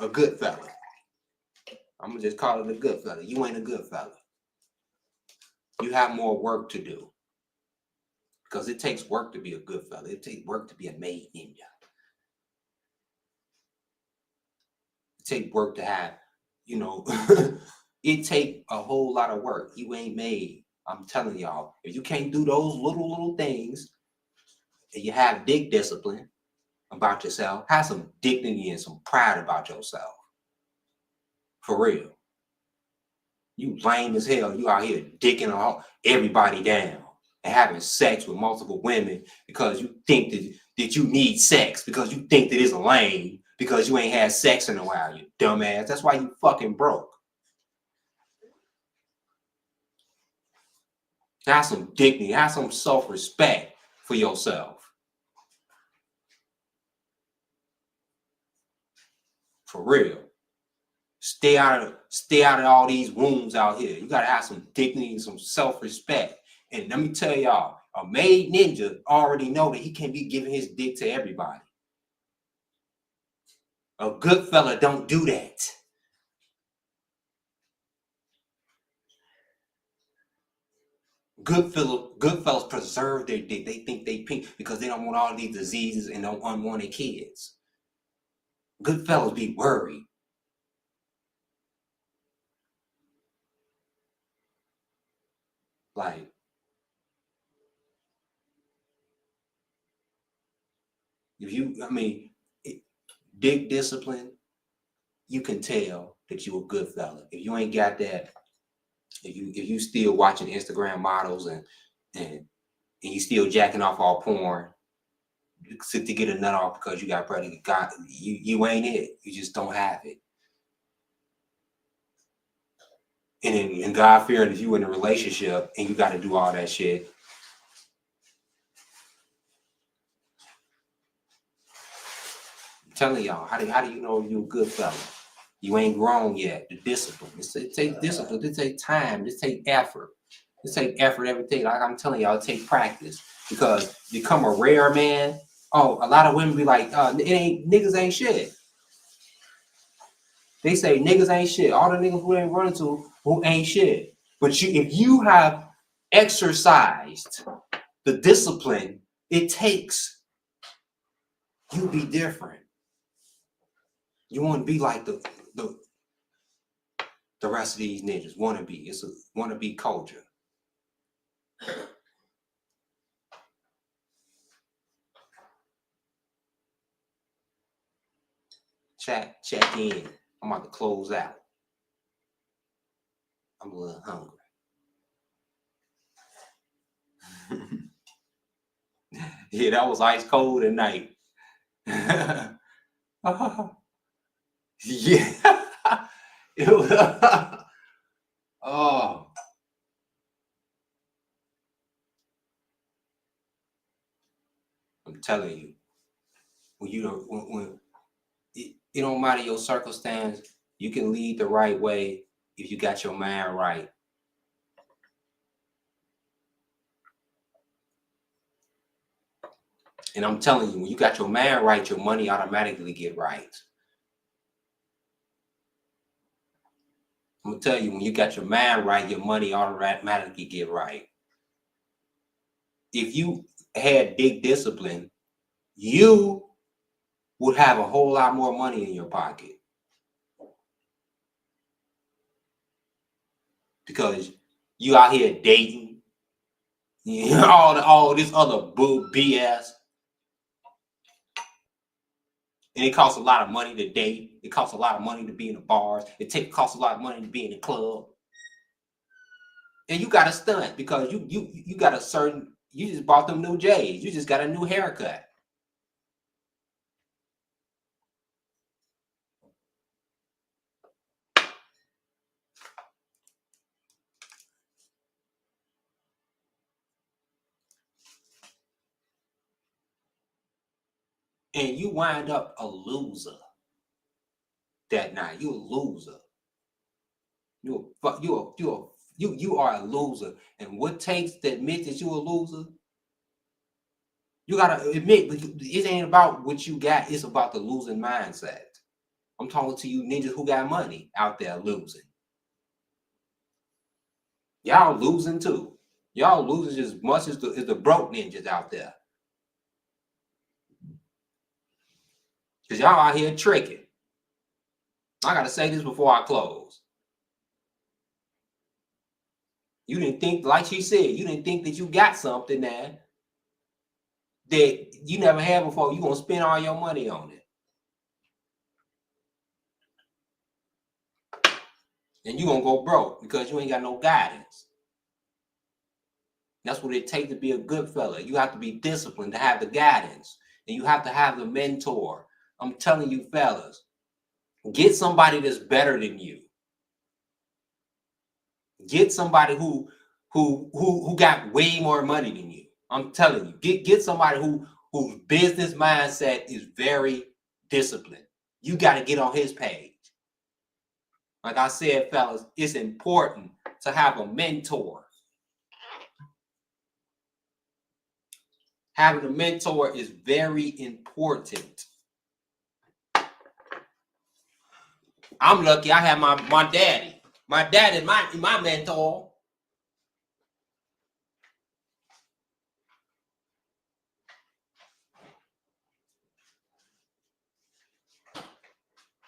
a good fella. I'm gonna just call it a good fella. You ain't a good fella. You have more work to do. Because it takes work to be a good fella. It takes work to be a made ninja. It takes work to have, it take a whole lot of work. You ain't made. I'm telling y'all, if you can't do those little things, and you have dick discipline about yourself, have some dignity and some pride about yourself. For real. You lame as hell. You out here dicking everybody down and having sex with multiple women because you think that you need sex, because you think that it's lame, because you ain't had sex in a while, you dumbass. That's why you fucking broke. Have some dignity, have some self-respect for yourself. For real. Stay out of all these wounds out here. You gotta have some dignity and some self-respect. And let me tell y'all, a made ninja already know that he can't be giving his dick to everybody. A good fella don't do that. Good fellas preserve their dick. They think they pink because they don't want all these diseases and no unwanted kids. Good fellas be worried. Like, dick discipline, you can tell that you a good fella. If you ain't got that, if you still watching Instagram models and you still jacking off all porn to get a nut off because you got pregnant, you ain't it. You just don't have it. And God fearing, if you in a relationship and you got to do all that shit, I'm telling y'all, how do you know you a good fella? You ain't grown yet. The discipline. It takes discipline. It takes time. It takes effort. It takes effort every day. Like I'm telling y'all, it takes practice. Because become a rare man. Oh, a lot of women be like, niggas ain't shit. They say niggas ain't shit. All the niggas who ain't running to who ain't shit. But if you have exercised the discipline it takes, you be different. You want to be like the rest of these ninjas. Wannabe. It's a wannabe culture. Check in. I'm about to close out. I'm a little hungry. Yeah, that was ice cold at night. Yeah. It was, oh. I'm telling you, when it don't matter your circumstance, you can lead the right way if you got your mind right. And I'm telling you, when you got your mind right, your money automatically get right. I'm gonna tell you, when you got your mind right, your money automatically get right. If you had big discipline, you would have a whole lot more money in your pocket. Because you out here dating, all this other BS. And it costs a lot of money to date. It costs a lot of money to be in the bars. Costs a lot of money to be in the club. And you got to stunt because you got you just bought them new J's. You just got a new haircut. And you wind up a loser that night. You a loser. You are a loser. And what takes to admit that you a loser? You gotta admit, it ain't about what you got. It's about the losing mindset. I'm talking to you ninjas who got money out there losing. Y'all losing too. Y'all losing as much as the broke ninjas out there. Because y'all out here tricking. I gotta say this before I close. You didn't think, like she said, you didn't think that you got something there that you never had before. You're gonna spend all your money on it. And you're gonna go broke because you ain't got no guidance. That's what it takes to be a good fella. You have to be disciplined to have the guidance. And you have to have the mentor. I'm telling you, fellas, get somebody that's better than you. Get somebody who got way more money than you. I'm telling you, get somebody whose business mindset is very disciplined. You got to get on his page. Like I said, fellas, it's important to have a mentor. Having a mentor is very important. I'm lucky I have my daddy. My dad is my mentor.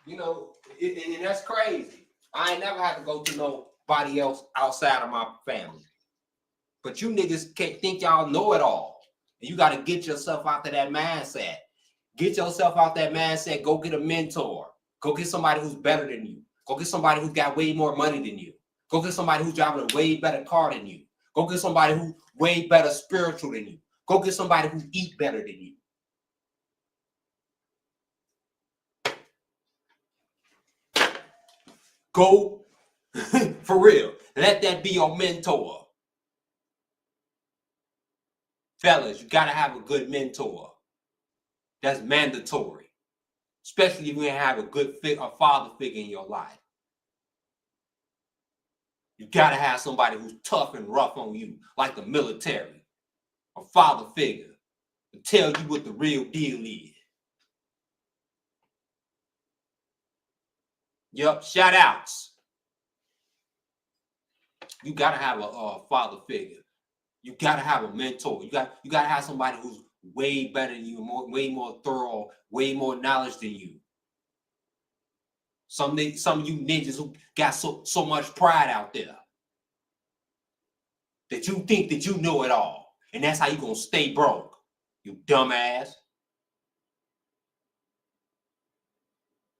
You know, and that's crazy. I ain't never had to go to nobody else outside of my family. But you niggas can't think y'all know it all. And you got to get yourself out of that mindset. Get yourself out that mindset. Go get a mentor. Go get somebody who's better than you. Go get somebody who's got way more money than you. Go get somebody who's driving a way better car than you. Go get somebody who's way better spiritual than you. Go get somebody who eat better than you. Go for real. Let that be your mentor. Fellas, you got to have a good mentor. That's mandatory. Especially if you have a father figure in your life. You got to have somebody who's tough and rough on you, like the military. A father figure to tell you what the real deal is. Yup, shout outs. You got to have a father figure. You got to have a mentor. You got to have somebody who's way better than you, way more thorough, way more knowledge than you. Some of you ninjas who got so much pride out there that you think that you know it all. And that's how you going to stay broke, you dumbass.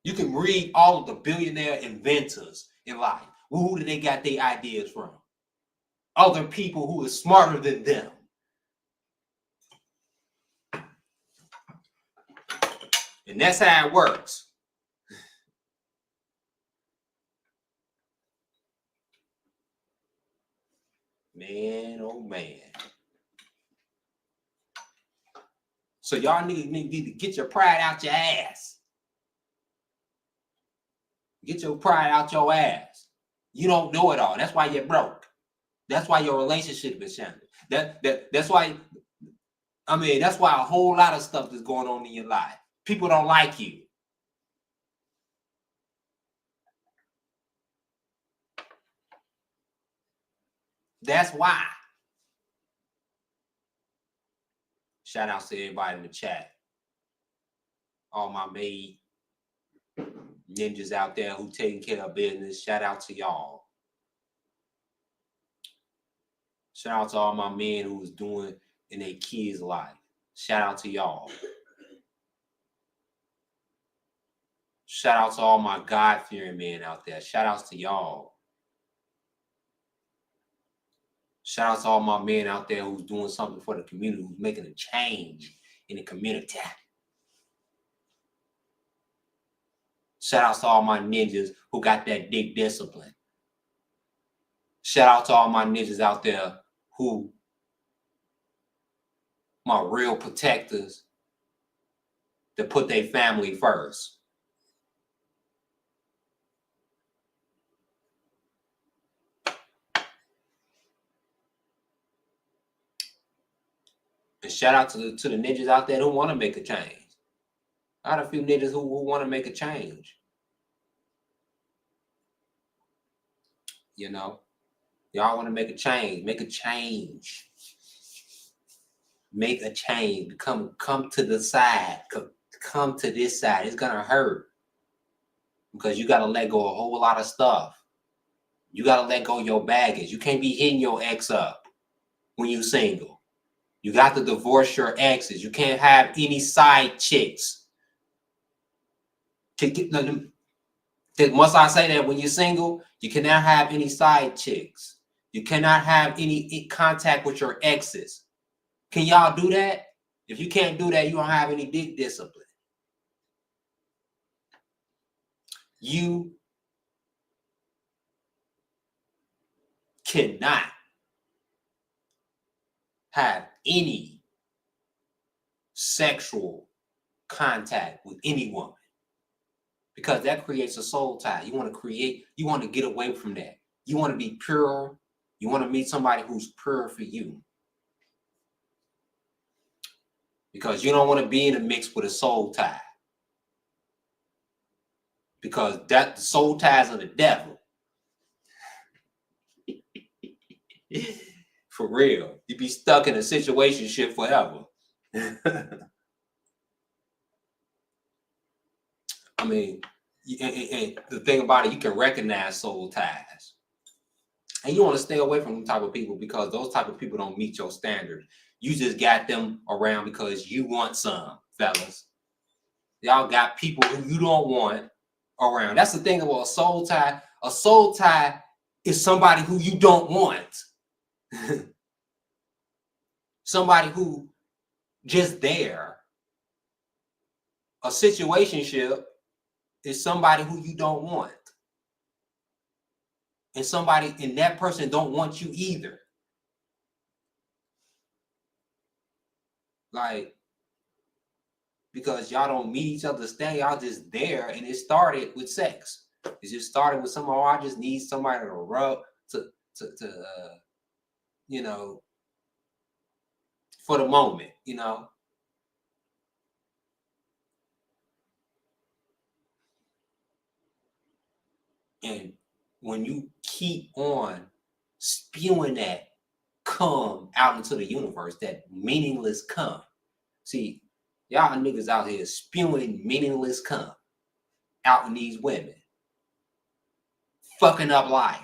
You can read all of the billionaire inventors in life. Who do they got their ideas from? Other people who are smarter than them. And that's how it works. Man, oh man. So y'all need to get your pride out your ass. Get your pride out your ass. You don't know it all. That's why you're broke. That's why your relationship is shattered. That's why, that's why a whole lot of stuff is going on in your life. People don't like you. That's why. Shout out to everybody in the chat. All my maid ninjas out there who taking care of business. Shout out to y'all. Shout out to all my men who's doing in their kids' life. Shout out to y'all. Shout out to all my God-fearing men out there. Shout outs to y'all. Shout out to all my men out there who's doing something for the community, who's making a change in the community. Shout out to all my ninjas who got that big discipline. Shout out to all my ninjas out there who, my real protectors, that put their family first. And shout out to the ninjas out there who want to make a change. I got a few ninjas who want to make a change. You know, y'all want to make a change. Make a change. Make a change. Come to the side. Come to this side. It's gonna hurt because you gotta let go a whole lot of stuff. You gotta let go of your baggage. You can't be hitting your ex up when you're single. You got to divorce your exes. You can't have any side chicks. Must I say that when you're single, you cannot have any side chicks. You cannot have any contact with your exes. Can y'all do that? If you can't do that, you don't have any dick discipline. You cannot have any sexual contact with any woman because that creates a soul tie. You want to get away from that. You want to be pure. You want to meet somebody who's pure for you. Because you don't want to be in a mix with a soul tie. Because that soul ties are the devil. For real. You'd be stuck in a situationship forever. I mean, and the thing about it, you can recognize soul ties. And you want to stay away from them type of people because those type of people don't meet your standard. You just got them around because you want some, fellas. Y'all got people who you don't want around. That's the thing about a soul tie. A soul tie is somebody who you don't want. Somebody who just there. A situationship is somebody who you don't want. And that person don't want you either. Like, because y'all don't meet each other's stand, y'all just there, and it started with sex. It just started with someone, I just need somebody to rub, you know, for the moment, you know. And when you keep on spewing that cum out into the universe, that meaningless cum. See, y'all niggas out here spewing meaningless cum out in these women. Fucking up life.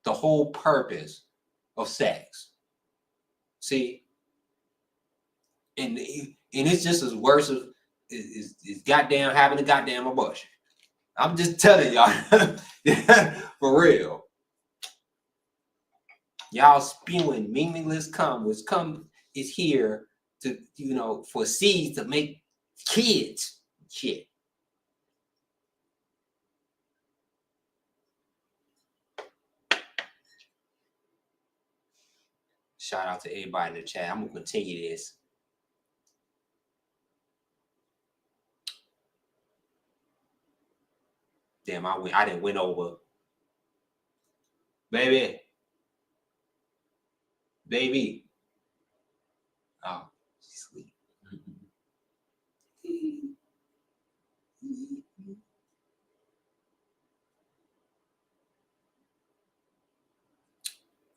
The whole purpose of sex. See? And it's just as worse as goddamn having a goddamn abortion. I'm just telling y'all. For real. Y'all spewing meaningless cum, which cum is here to, you know, for seeds to make kids. Shit. Shout out to everybody in the chat. I'm gonna continue this. Damn, I didn't win over. Baby. Oh, she's asleep.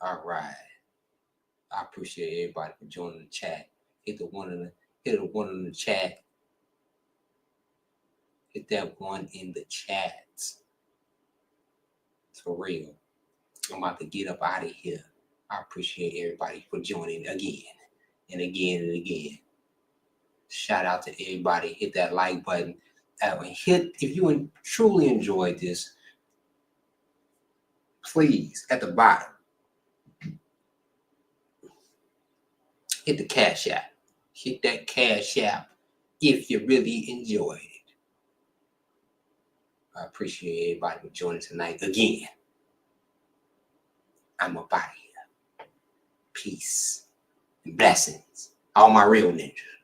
All right. I appreciate everybody for joining the chat. Hit the one in the chat. Hit that one in the chat. For real. I'm about to get up out of here. I appreciate everybody for joining again and again and again. Shout out to everybody. Hit that like button. If you truly enjoyed this, please, at the bottom, hit the Cash App. Hit that Cash App if you really enjoyed it. I appreciate everybody for joining tonight again. I'm up out of here. Peace and blessings. All my real ninjas.